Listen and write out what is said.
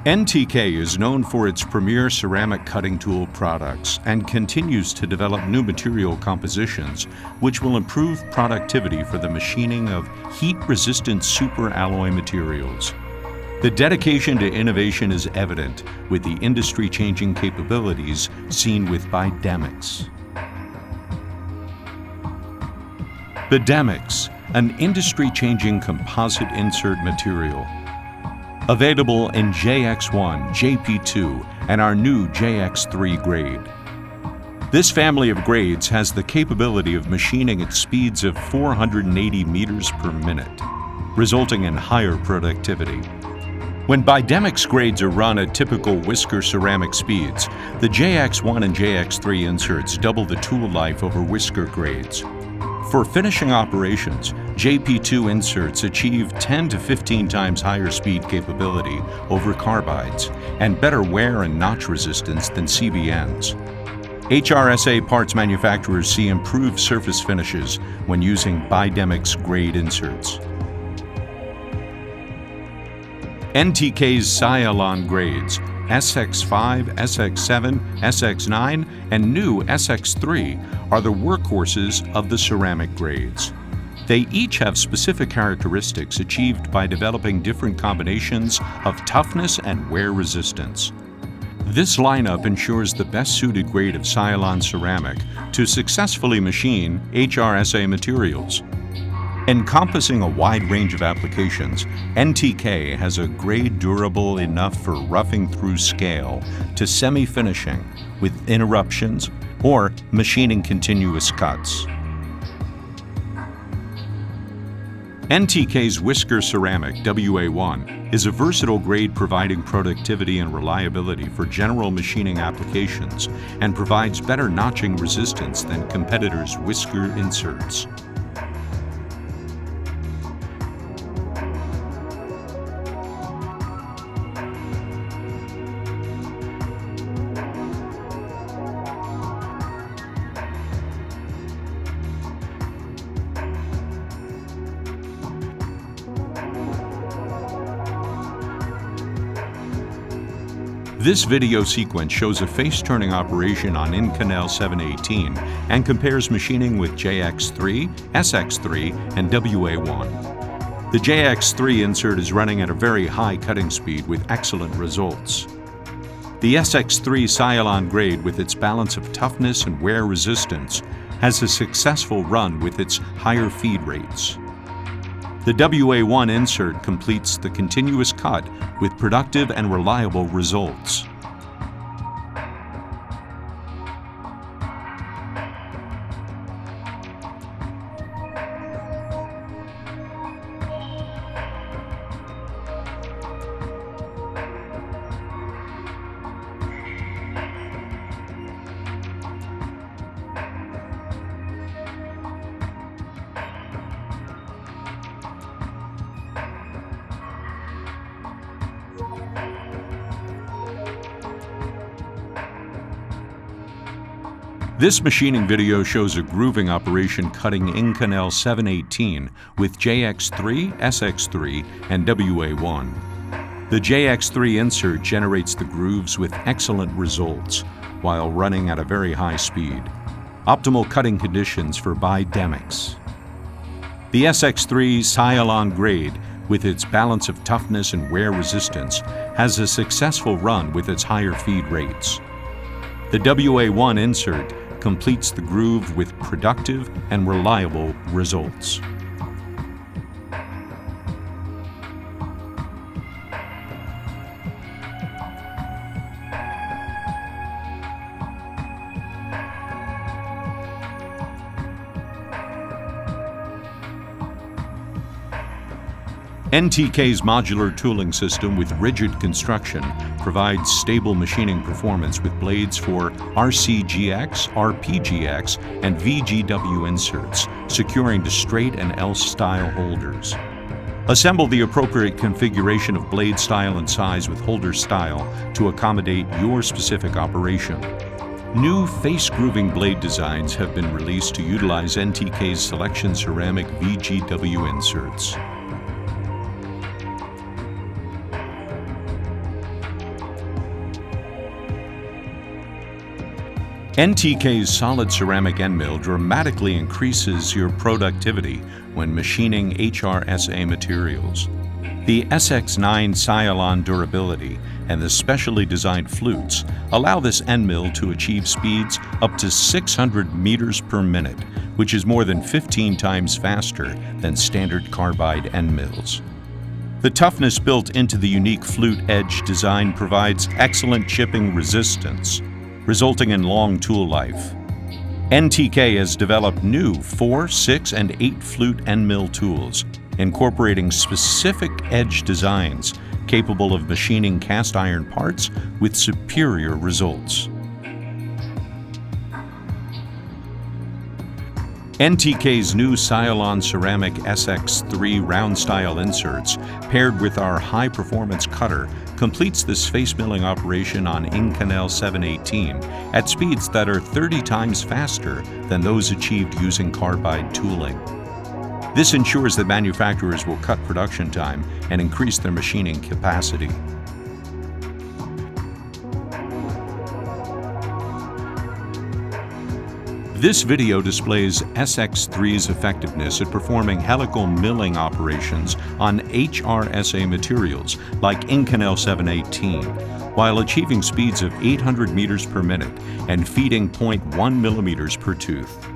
NTK is known for its premier ceramic cutting tool products and continues to develop new material compositions which will improve productivity for the machining of heat-resistant superalloy materials. The dedication to innovation is evident with the industry-changing capabilities seen with Bidemix. Bidemix, an industry-changing composite insert material. Available in JX1, JP2, and our new JX3 grade. This family of grades has the capability of machining at speeds of 480 meters per minute, resulting in higher productivity. When Bidemix grades are run at typical whisker ceramic speeds, the JX1 and JX3 inserts double the tool life over whisker grades. For finishing operations, JP2 inserts achieve 10 to 15 times higher speed capability over carbides and better wear and notch resistance than CBNs. HRSA parts manufacturers see improved surface finishes when using Bidemix grade inserts. NTK's Cylon grades, SX5, SX7, SX9, and new SX3 are the workhorses of the ceramic grades. They each have specific characteristics achieved by developing different combinations of toughness and wear resistance. This lineup ensures the best suited grade of Cylon ceramic to successfully machine HRSA materials. Encompassing a wide range of applications, NTK has a grade durable enough for roughing through scale to semi-finishing with interruptions or machining continuous cuts. NTK's Whisker Ceramic WA1 is a versatile grade providing productivity and reliability for general machining applications and provides better notching resistance than competitors' whisker inserts. This video sequence shows a face-turning operation on Inconel 718 and compares machining with JX3, SX3, and WA1. The JX3 insert is running at a very high cutting speed with excellent results. The SX3 Cylon grade, with its balance of toughness and wear resistance, has a successful run with its higher feed rates. The WA1 insert completes the continuous cut with productive and reliable results. This machining video shows a grooving operation cutting Inconel 718 with JX3, SX3, and WA1. The JX3 insert generates the grooves with excellent results while running at a very high speed. Optimal cutting conditions for Bidemix. The SX3 Cylon grade, with its balance of toughness and wear resistance, has a successful run with its higher feed rates. The WA1 insert completes the groove with productive and reliable results. NTK's modular tooling system with rigid construction provides stable machining performance with blades for RCGX, RPGX, and VGW inserts, securing to straight and L-style holders. Assemble the appropriate configuration of blade style and size with holder style to accommodate your specific operation. New face grooving blade designs have been released to utilize NTK's selection ceramic VGW inserts. NTK's solid ceramic end mill dramatically increases your productivity when machining HRSA materials. The SX9 Cylon durability and the specially designed flutes allow this end mill to achieve speeds up to 600 meters per minute, which is more than 15 times faster than standard carbide end mills. The toughness built into the unique flute edge design provides excellent chipping resistance, resulting in long tool life. NTK has developed new 4, 6, and 8 flute end mill tools, incorporating specific edge designs capable of machining cast iron parts with superior results. NTK's new Cylon Ceramic SX3 round-style inserts, paired with our high-performance cutter, completes this face milling operation on Inconel 718 at speeds that are 30 times faster than those achieved using carbide tooling. This ensures that manufacturers will cut production time and increase their machining capacity. This video displays SX3's effectiveness at performing helical milling operations on HRSA materials like Inconel 718, while achieving speeds of 800 meters per minute and feeding 0.1 millimeters per tooth.